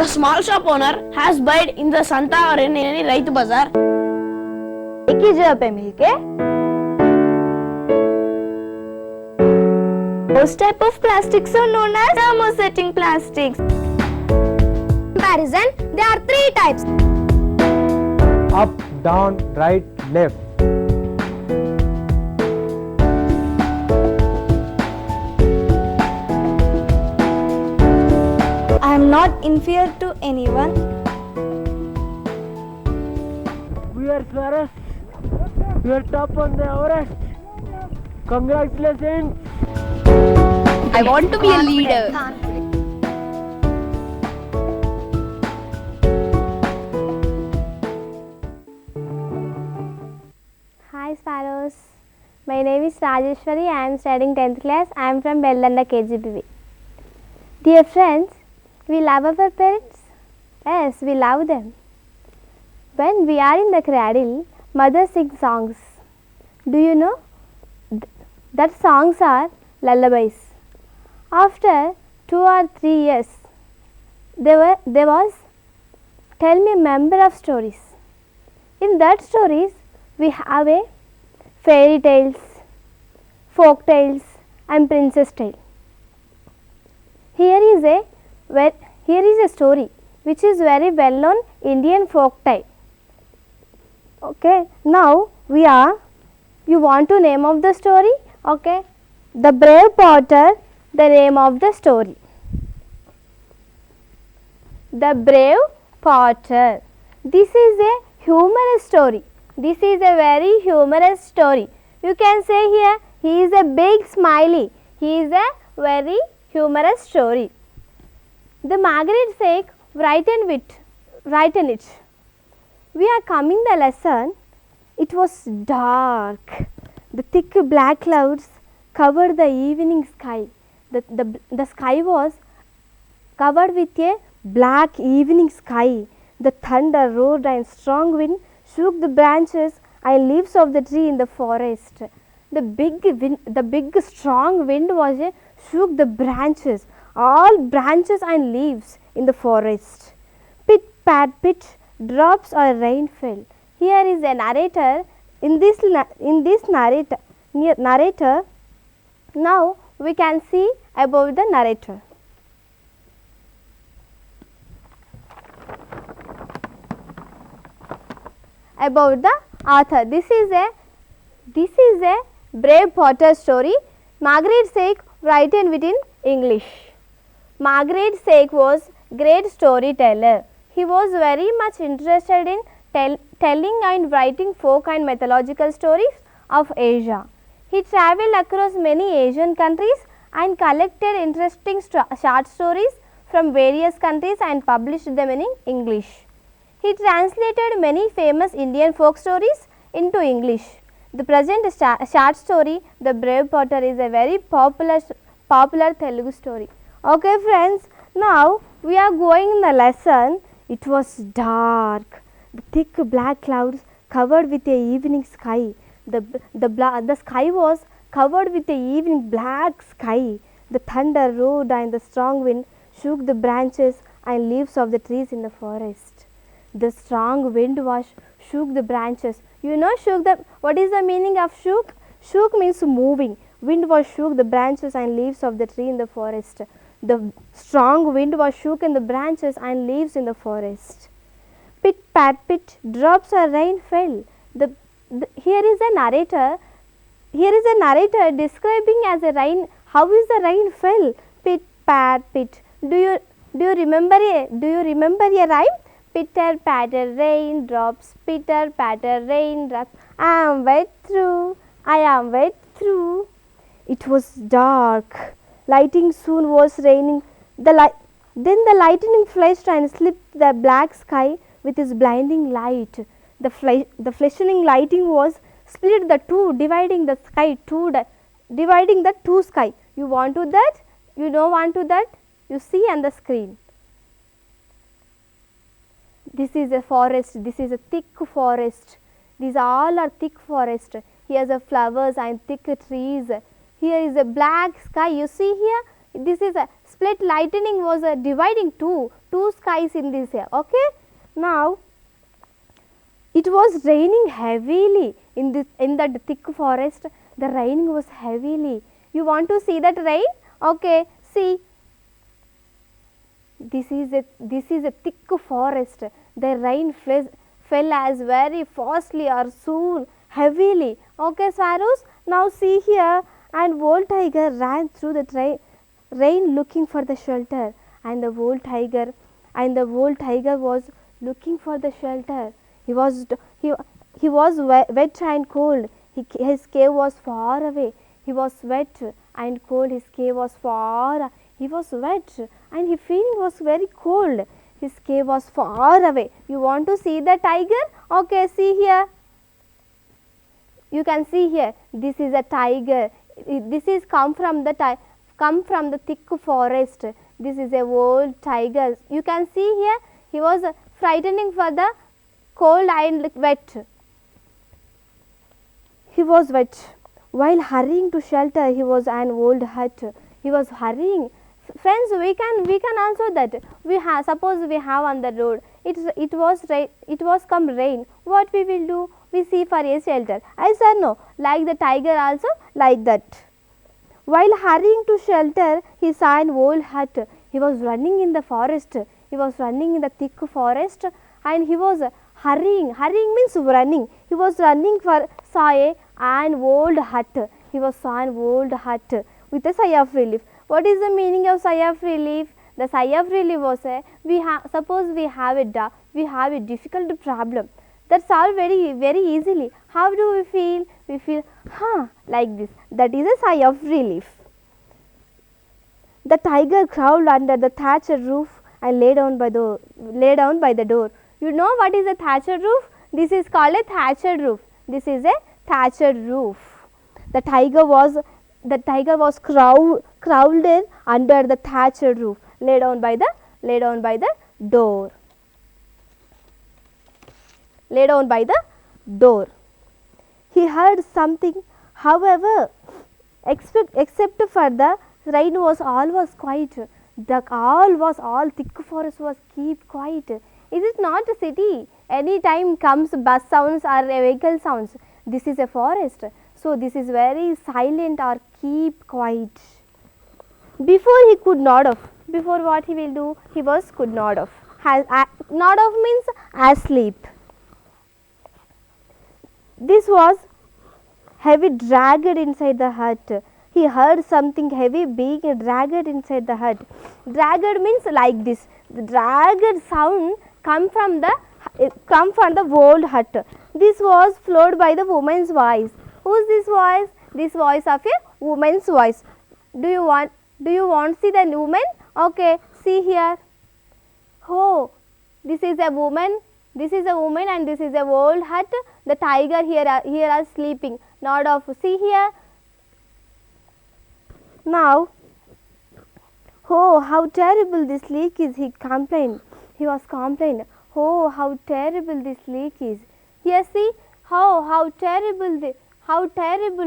small shop owner has bought in the Santa or in any Raitu Bazaar. एक ही जगह पे मिलके those type of plastics are known as thermosetting plastics. Comparison, there are 3 types: up, down, right, left. I am not inferior to anyone. We are Swaras. We are top on the Everest. Congratulations. I want to be a leader. Hi Sparrows. My name is K.Rajeshwari. I am studying 10th class. I am from Veldanda, KGBV. Dear friends, we love our parents. Yes, we love them. When we are in the cradle, mother sings songs. Do you know that songs are lullabies? After 2 or 3 years, there was tell me a member of stories. In that stories, we have a fairy tales, folk tales, and princess tale. Here is a story which is very well known Indian folk tale. Okay, now you want to name of the story? Okay, The Brave Potter, the name of the story. The Brave Potter. This is a humorous story. This is a very humorous story. You can say here, he is a big smiley. He is a very humorous story. The Margaret said, write in it. We are coming the lesson. It was dark. The thick black clouds covered the evening sky. The sky was covered with a black evening sky. The thunder roared and strong wind shook the branches and leaves of the tree in the forest. The big strong wind shook the branches, all branches and leaves in the forest. Pit pat pit, drops or rain fell. Here is a narrator. In this narrator, now we can see about the narrator. About the author. This is a Brave Potter story. Margaret Sack written within English. Margaret Sack was great storyteller. He was very much interested in telling and writing folk and mythological stories of Asia. He travelled across many Asian countries and collected interesting short stories from various countries and published them in English. He translated many famous Indian folk stories into English. The present short story, The Brave Potter, is a very popular Telugu story. Okay friends, now we are going in the lesson. It was dark. The thick black clouds covered with a evening sky. The sky was covered with a evening black sky. The thunder roared and the strong wind shook the branches and leaves of the trees in the forest. The strong wind shook the branches. You know what is the meaning of shook? Shook means moving. Wind shook the branches and leaves of the tree in the forest. The strong wind shook in the branches and leaves in the forest. Pit pat pit, drops or rain fell. Here is a narrator describing as a rain. How is the rain fell? Pit pat pit. Do you remember a rhyme? Pitter patter raindrops, pitter patter raindrops. I am wet through. It was dark. Lightning soon was raining. Then the lightning flashed and slipped the black sky with its blinding light. The flashing lightning was split the two, dividing the two sky. You want to that? You don't want to that? You see on the screen. This is a forest. This is a thick forest. These all are thick forest. Here are flowers and thick trees. Here is a black sky. You see here, this is a split lightning was dividing two two skies in this here. Okay. Now it was raining heavily in that thick forest. The rain was heavily. You want to see that rain? Okay, see. This is a thick forest. The rain fell as very fastly or soon, heavily. Okay, sparrows. Now see here, and old tiger ran through the rain looking for the shelter, and the old tiger was looking for the shelter. He was wet and cold. His cave was far away. He was wet and cold. His cave was far. He was wet and his feeling was very cold. His cave was far away. You want to see the tiger? Okay, see here. You can see here. This is a tiger. This is come from the thick forest. This is a old tiger. You can see here. He was frightening for the cold and wet. He was wet. While hurrying to shelter, he was an old hut. He was hurrying. Friends, we can also that. Suppose we have on the road. It was come rain. What we will do? We see for a shelter. I said no. Like the tiger also like that. While hurrying to shelter, he saw an old hut. He was running in the forest. He was running in the thick forest, and he was hurrying. Hurrying means running. He was running saw an old hut. He saw an old hut with a sigh of relief. What is the meaning of sigh of relief? The sigh of relief was suppose we have a difficult problem that solve very easily. How do we feel? We feel like this. That is a sigh of relief. The tiger crawled under the thatched roof and lay down by the door. You know what is a thatched roof? This is called a thatched roof. This is a thatched roof. The tiger was crawled under the thatched roof, lay down by the door. Lay down by the door. He heard something, however, except for the rain all was quiet. All thick forest was keep quiet. Is it not a city? Any time comes bus sounds or vehicle sounds. This is a forest. So this is very silent or keep quiet. Before he could nod off. Before what he will do? He could nod off. Nod off means asleep. This was heavy dragged inside the hut. He heard something heavy being dragged inside the hut. Dragged means like this. The dragged sound come from the old hut. This was flowed by the woman's voice. Who is this voice? This voice of a woman's voice. Do you want to see the woman? Okay, see here. Oh, this is a woman. This is a woman and this is a old hut. The tiger here are sleeping. Nod off. See here. Now, oh, how terrible this leak is, he complained. He was complained. Oh, how terrible this leak is. Here see, how terrible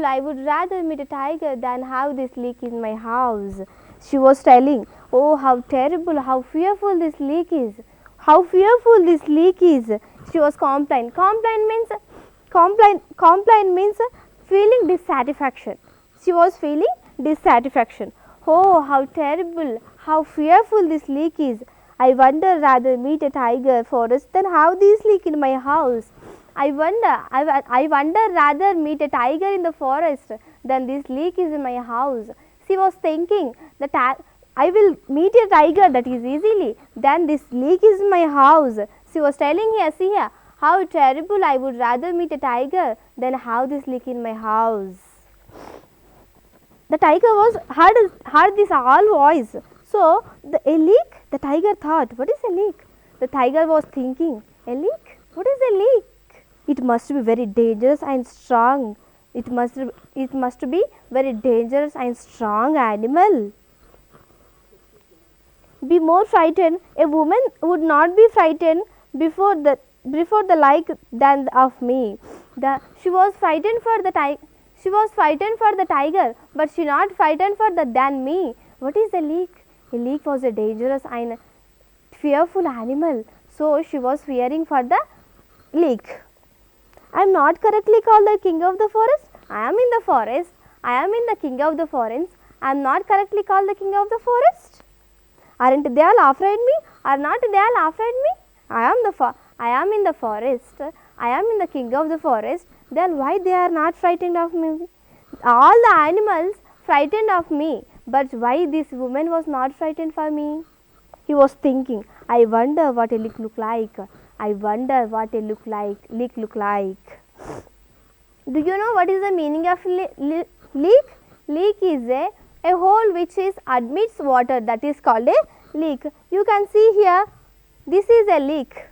I would rather meet a tiger than have this leak in my house. She was telling, oh, how terrible, how fearful this leak is. How fearful this leak is. She was complaining. Complaint means feeling dissatisfaction. She was feeling dissatisfaction. Oh, how terrible, how fearful this leak is. I wonder rather meet a tiger forest than have this leak in my house. I wonder rather meet a tiger in the forest than this leak is in my house. She was thinking that I will meet a tiger that is easily than this leak is in my house. She was telling here, see here, how terrible, I would rather meet a tiger than have this leak in my house. The tiger heard this all voice. So a leak, the tiger thought, what is a leak? The tiger was thinking, a leak? What is a leak? It must be very dangerous and strong. It must be very dangerous and strong animal. Be more frightened. A woman would not be frightened before the like than of me. She was frightened for the tiger. She was frightened for the tiger, but she not frightened for than me. What is a leak? A leak was a dangerous and fearful animal. So she was fearing for the leak. I am not correctly called the king of the forest. I am in the forest. I am in the king of the forest. I am not correctly called the king of the forest. Aren't they all afraid me? Are not they all afraid me? I am in the forest. I am in the king of the forest. Then why they are not frightened of me? All the animals frightened of me, but why this woman was not frightened for me? He was thinking, I wonder what a leak look like. I wonder what a leak look like. Do you know what is the meaning of leak? Leak is a hole which is admits water, that is called a leak. You can see here, this is a leak.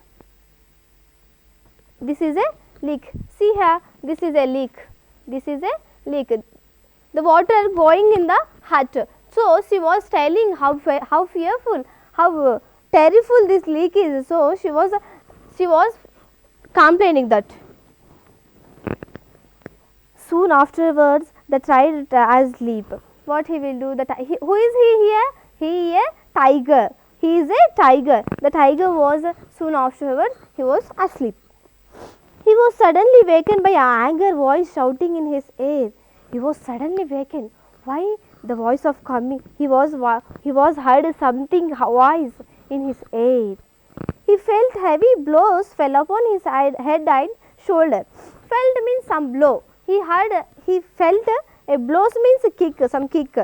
This is a leak. See here, this is a leak. This is a leak. The water going in the hut. So she was telling how fearful, how terrible this leak is. So she was complaining that. Soon afterwards, the tried asleep. What he will do? Who is he here? He is a tiger. He is a tiger. The tiger was soon afterwards. He was asleep. He was suddenly wakened by an anger voice shouting in his ear. He was suddenly wakened. Why? The voice of coming. He was heard something voice in his ear. He felt heavy blows fell upon his head and shoulder. Felt means some blow. He felt a blows means a kick, some kick.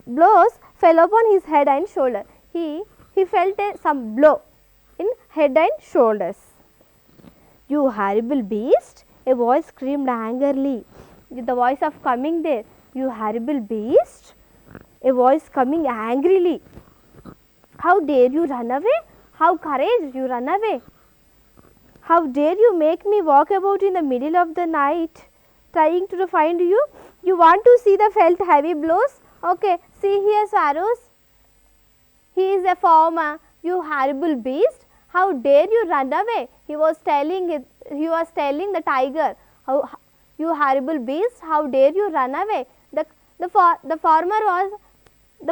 Blows fell upon his head and shoulder. He felt some blow in head and shoulders. You horrible beast! A voice screamed angrily. With the voice of coming there, you horrible beast! A voice coming angrily. How dare you run away? How courage you run away? How dare you make me walk about in the middle of the night, trying to find you? You want to see the felt heavy blows? Okay, see here, Sparrows. He is a farmer. You horrible beast! How dare you run away? He was telling the tiger. How, you horrible beast! How dare you run away? The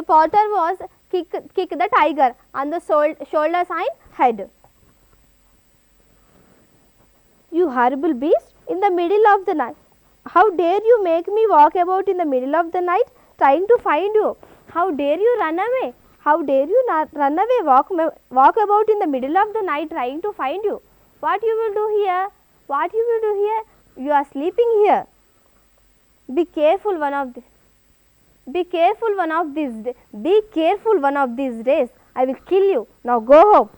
potter was kick the tiger on the shoulders and head. You horrible beast! In the middle of the night. How dare you make me walk about in the middle of the night, trying to find you? How dare you run away? How dare you not run away, walk about in the middle of the night trying to find you? What you will do here? What you will do here? You are sleeping here. Be careful one of these days. I will kill you. Now go home.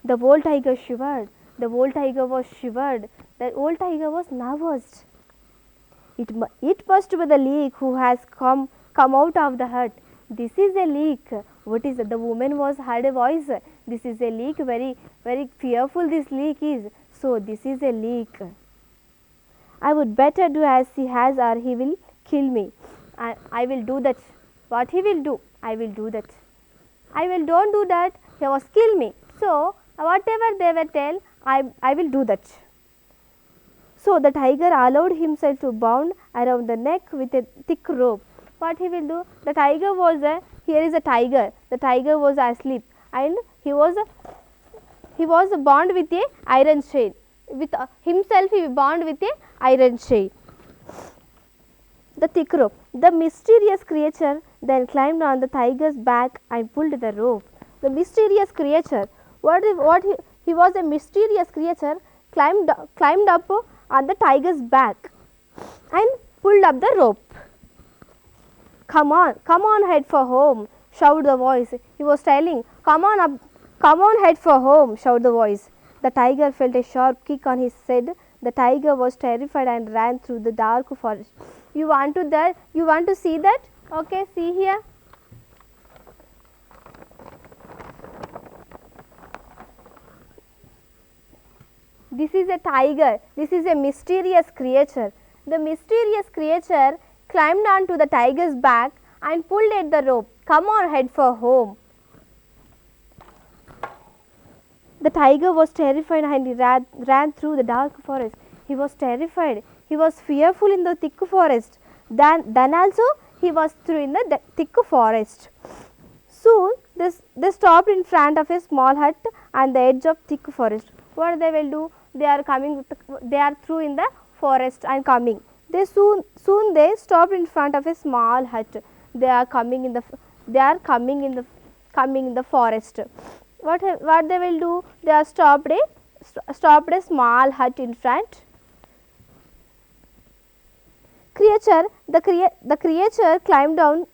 The old tiger shivered. The old tiger was shivered. The old tiger was nervous. It must be the leak who has come out of the hut. This is a leak. What is it? The woman was heard a voice. This is a leak. Very, very fearful this leak is. So this is a leak. I would better do as he has, or he will kill me. I will do that. What he will do? I will do that. Don't do that. He was kill me. So whatever they will tell, I will do that. So the tiger allowed himself to bound around the neck with a thick rope. What he will do? The tiger was here is a tiger. The tiger was asleep, and he was bound with a iron chain. With himself he bound with a iron chain. The thick rope. The mysterious creature then climbed on the tiger's back and pulled the rope. The mysterious creature. He was a mysterious creature, climbed up on the tiger's back and pulled up the rope. Come on, head for home, shouted the voice. He was telling, come on, head for home, shouted the voice. The tiger felt a sharp kick on his head. The tiger was terrified and ran through the dark forest. You want to see that? Okay, see here. This is a tiger. This is a mysterious creature. The mysterious creature climbed onto the tiger's back and pulled at the rope. Come on, head for home. The tiger was terrified and he ran through the dark forest. He was terrified. He was fearful in the thick forest. Then also he was through in the thick forest. Soon They stopped in front of a small hut and the edge of thick forest. What they will do? They are coming. They are through in the forest and coming. They soon they stopped in front of a small hut. They are coming in the. They are coming in the forest. What they will do? They are stopped a small hut in front. The creature climbed down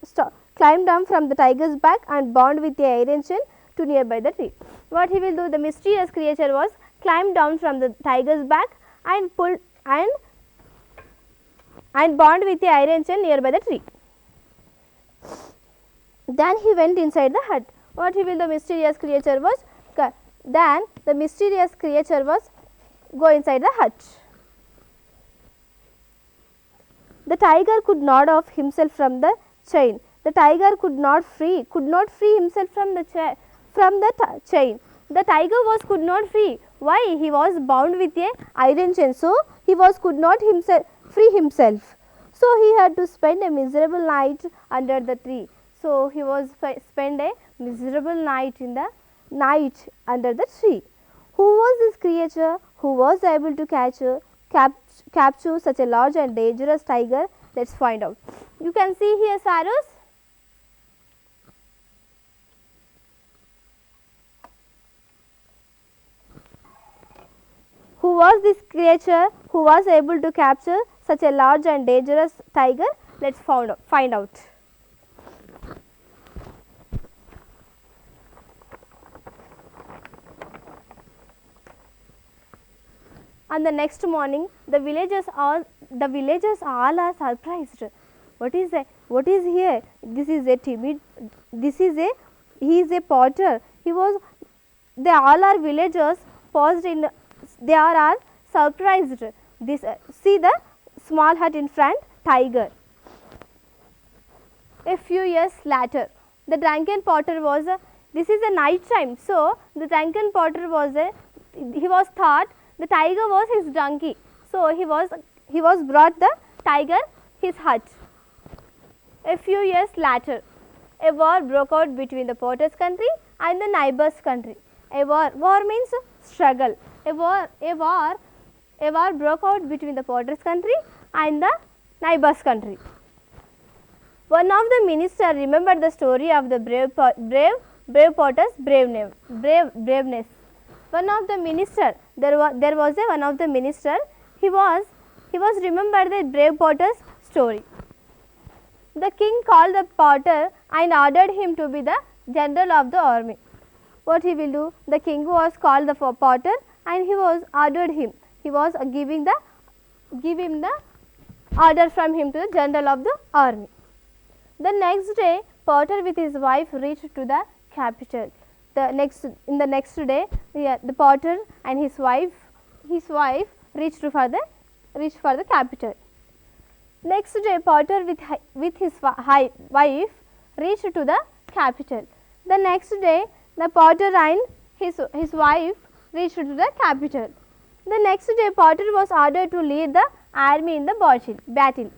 from the tiger's back and bound with a iron chain to nearby the tree. What he will do? The mysterious creature was climbed down from the tiger's back and pulled and bound with a iron chain nearby the tree. Then he went inside the hut. What he will? The mysterious creature was go inside the hut. The tiger could not off himself from the chain. The tiger could not free himself from the chain. The tiger could not free. Why? He was bound with a iron chain, so he could not free himself. So he had to spend a miserable night under the tree. So he was spend a miserable night under the tree. Who was this creature who was able to capture such a large and dangerous tiger? Let's find out. You can see here, Sarus. Who was this creature who was able to capture such a large and dangerous tiger? Let's find out. On the next morning, the villagers all are surprised. What is here? He is a potter. They all are villagers they are surprised. See the small hut in front, tiger. A few years later, the drunken potter was this is a night time. So the drunken potter he was thought the tiger was his donkey. So he was brought the tiger his hut. A few years later, a war broke out between the potter's country and the neighbor's country. War means struggle. A war broke out between the potter's country and the neighbor's country. One of the ministers remembered the story of the brave potter's braveness. One of the minister, there was one of the minister. He was remembered the brave potter's story. The king called the potter and ordered him to be the general of the army. What he will do? The king was called the potter and he was ordered him. He was give him the order from him to the general of the army. The next day, potter with his wife reached to the capital. In the next day, the potter and his wife reached for the capital. Next day, potter with his wife reached to the capital. The next day, the potter and his wife reached to the capital. The next day, potter was ordered to lead the army in the battle.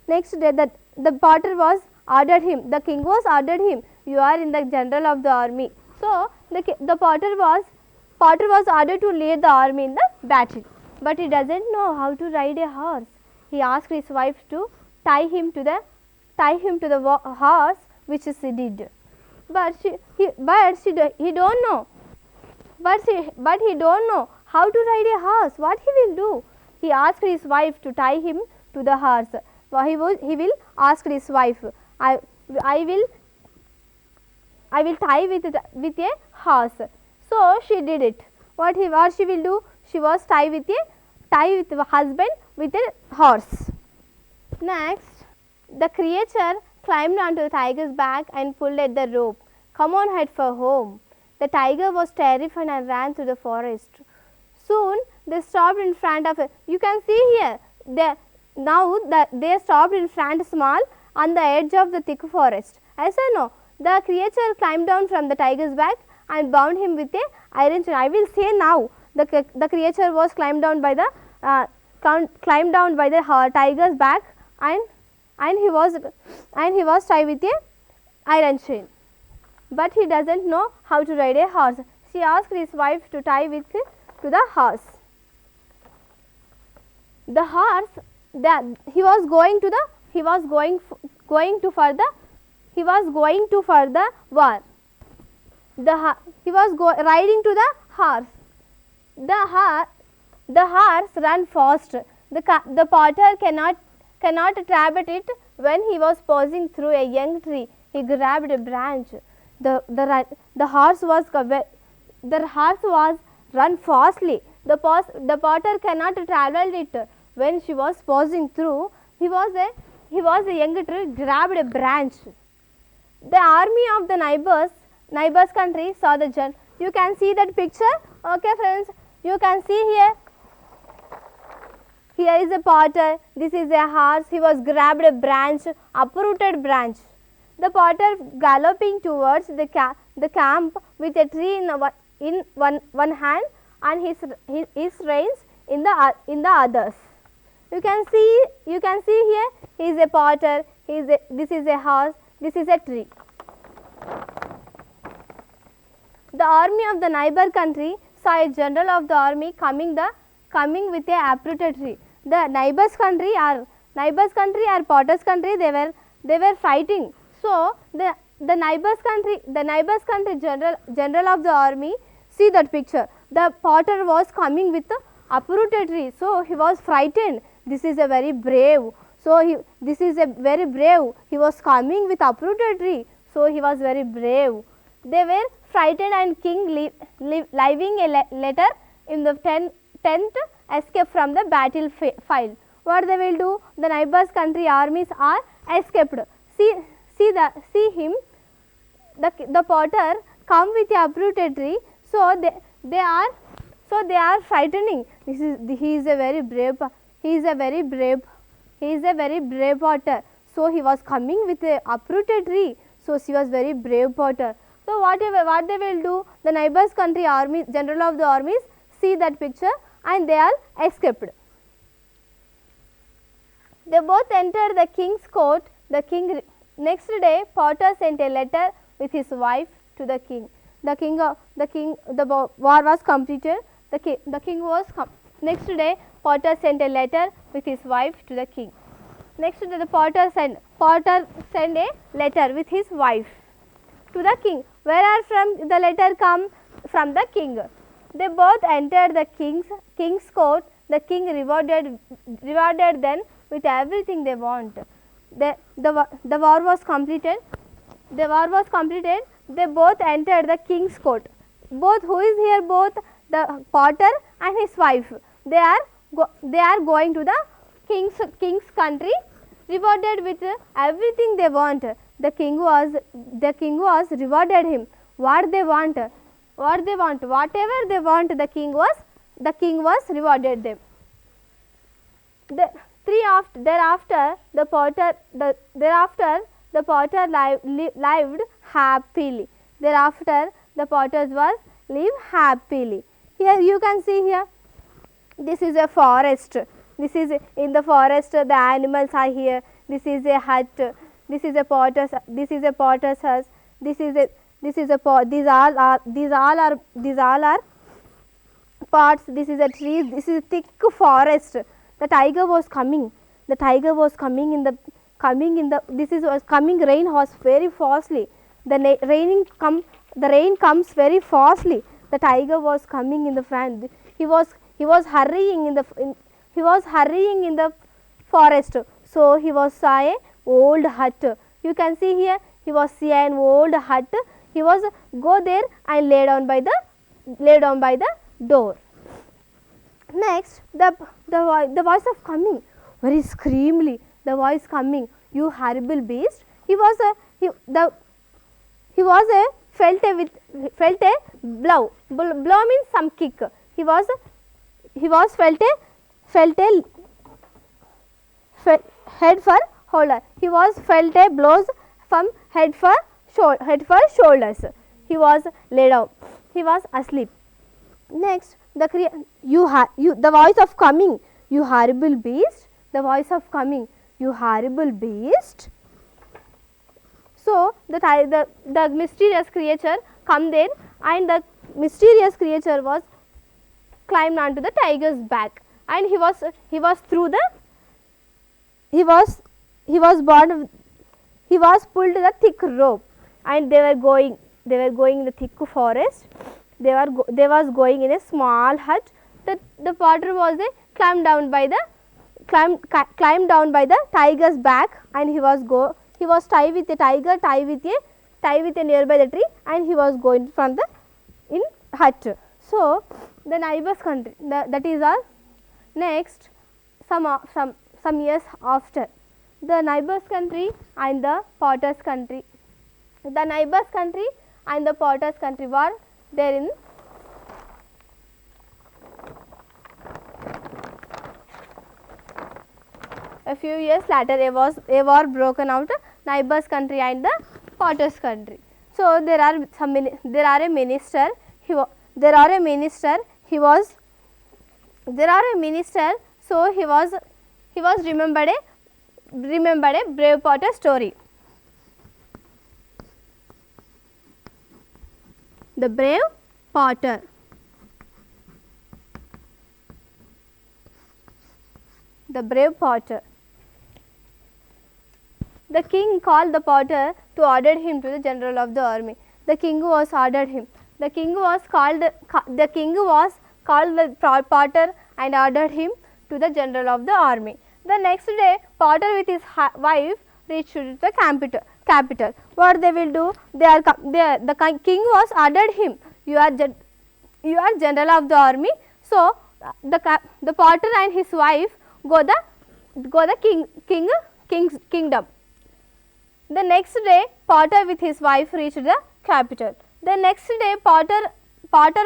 Next day, the potter was ordered him. The king was ordered him. You are in the general of the army. So the potter was ordered to lead the army in the battle, but he doesn't know how to ride a horse. He asked his wife to tie him to the horse, which she did. But he don't know. But he don't know how to ride a horse. What he will do? He asked his wife to tie him to the horse. He will ask his wife, I will tie with a horse. So she did it. What she will do? She was tie with the husband with a horse. Next, the creature climbed onto the tiger's back and pulled at the rope. Come on, head for home. The tiger was terrified and ran through the forest. Soon they stopped in front of it. You can see here. They stopped in front small on the edge of the thick forest. Yes or no? The creature climbed down from the tiger's back and bound him with a iron chain. I will say now. The creature was climbed down by the tiger's back and he was tied with a iron chain. but he doesn't know how to ride a horse. She asked his wife to tie with to the horse. The horse, he was going to for the war. He was riding to the horse. The horse ran fast. The potter cannot trap at it. When he was passing through a young tree, he grabbed a branch. The horse was run fastly. The potter cannot travel it. When she was passing through, he was a young tree, grabbed a branch. The army of the neighbors country saw the giant. You can see that picture. Okay, friends, you can see here. Here is a potter. This is a horse. He was grabbed a branch, uprooted branch. The potter galloping towards the camp with a tree in one hand and his reins in the others. You can see here. He is a potter. This is a horse. This is a tree. The army of the neighbor country saw a general of the army coming with a uprooted tree. The neighbors country or potter's country, they were fighting. So the neighbors country general of the army, see that picture. The potter was coming with the uprooted tree, so he was frightened. This is a very brave. He was coming with uprooted tree, so he was very brave. They were frightened, and king leaving a letter in the tent escape from the battlefield. What they will do? The neighbors country armies are escaped. See him. The potter come with a uprooted tree, so they are frightening. He is a very brave potter. So he was coming with a uprooted tree. So she was very brave potter. So what they will do? The neighbors country army, general of the armies, see that picture and they are escaped. They both entered the king's court. Next day, potter sent a letter with his wife to the king. The war was completed. Next day, potter sent a letter with his wife to the king. Next day, the potter sent a letter with his wife to the king. Where from the letter come? From the king. They both entered the king's court. The king rewarded them with everything they want. The war was completed. They both entered the king's court. Both, who is here? Both the potter and his wife. They are going to the king's country, rewarded with everything they want. The king was rewarded him. What they want, whatever they want, the king was rewarded them. Thereafter the potter lived happily. Thereafter the potters was live happily. Here you can see here. This is a forest. This is in the forest. The animals are here. This is a hut. This is a potter's house. These all are parts. This is a tree. This is a thick forest. The tiger was coming. Rain was very fastly. The rain comes very fastly. The tiger was coming in the front. He was hurrying in the forest. So he saw a old hut. You can see here. He was see an old hut. He was go there and lay down by the door. Next, the voice of coming, very screamily. The voice coming, you horrible beast. He was a felt a blow. Blow means some kick. He was felt a head for shoulder. He was felt a blows from head for shoulders. He was laid down. He was asleep. Next, the voice of coming, you horrible beast. The voice of coming, you horrible beast. So the mysterious creature come there, and the mysterious creature was climbed onto the tiger's back, and he was through the he was born he was pulled the thick rope, and they were going in the thick forest. They was going in a small hut. The potter was climbed down by the tiger's back, and he was tied with a tiger, tied with a nearby the tree, and he was going from the in hut. So the neighbor's country, that is all. Next, some years after, the neighbor's country and the potter's country. The neighbor's country and the potter's country were there in a few years later. A war broken out neighbor's country and the potter's country. So there are a minister. So he was remembered a brave potter story. The brave potter. The brave potter. The king called the potter to order him to the general of the army. The king was ordered him. The king was called the potter and ordered him to the general of the army. The next day, potter with his wife reached to the capital. What they will do? The king was ordered him. You are general of the army. So the potter and his wife go the king's kingdom. The next day, potter with his wife reached the capital. The next day, potter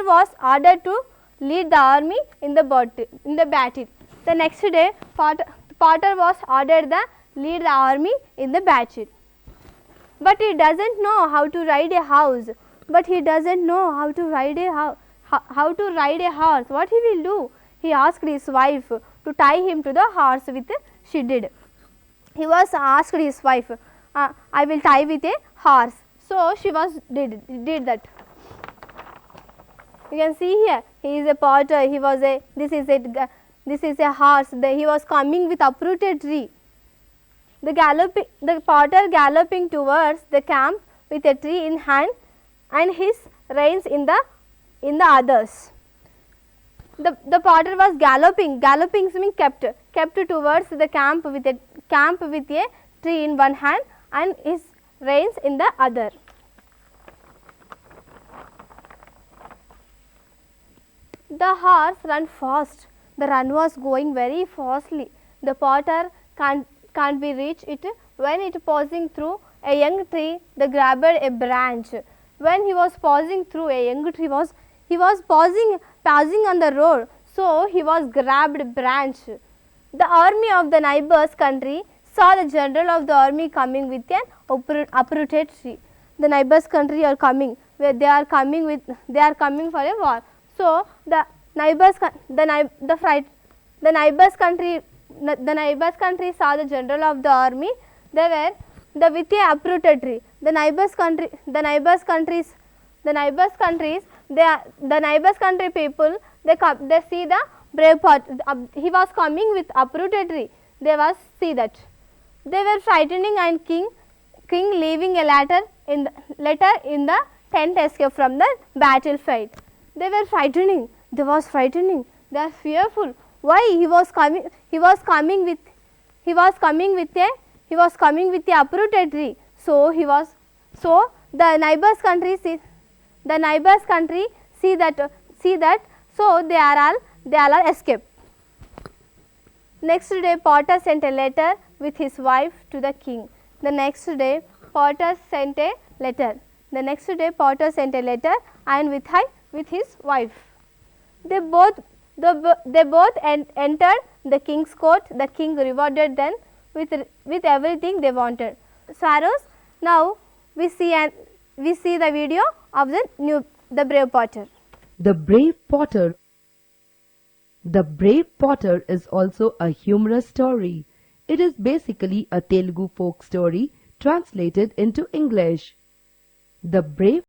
was ordered to lead the army in the battle. The next day, potter was ordered to lead the army in the battle. But he doesn't know how to ride a horse. What he will do? He asked his wife to tie him to the horse with she did. He was asked his wife, I will tie with a horse. So she did that. You can see here, he is a potter. This is a horse. He was coming with uprooted tree. The potter galloping towards the camp with a tree in hand and his reins in the others. The potter was galloping means kept towards the camp with a tree in one hand and his reins in the other. The horse ran fast. The run was going very fastly. The potter can't be reached it. When it passing through a young tree, they grabbed a branch. When he was passing through a young tree, he was passing on the road. So he was grabbed a branch. The army of the neighbor's country saw the general of the army coming with an uprooted tree. The neighbor's country are coming. They are coming for a war. So the neighbor's country saw the general of the army. They were with a uprooted tree. The neighbor's country people they see the brave potter. He was coming with uprooted tree. They was see that. They were frightening and king leaving a letter in the tent escape from the battlefield. They were frightening. They are fearful. Why? He was coming with a uprooted tree. So the neighbor's country see that. So they are all escape. Next day, potter sent a letter with his wife to the king. The next day, potter sent a letter. And with his wife. They both entered the king's court. The king rewarded them with everything they wanted. Sparrows. Now we see the video of the brave potter. The Brave Potter. The Brave Potter is also a humorous story. It is basically a Telugu folk story translated into English. The brave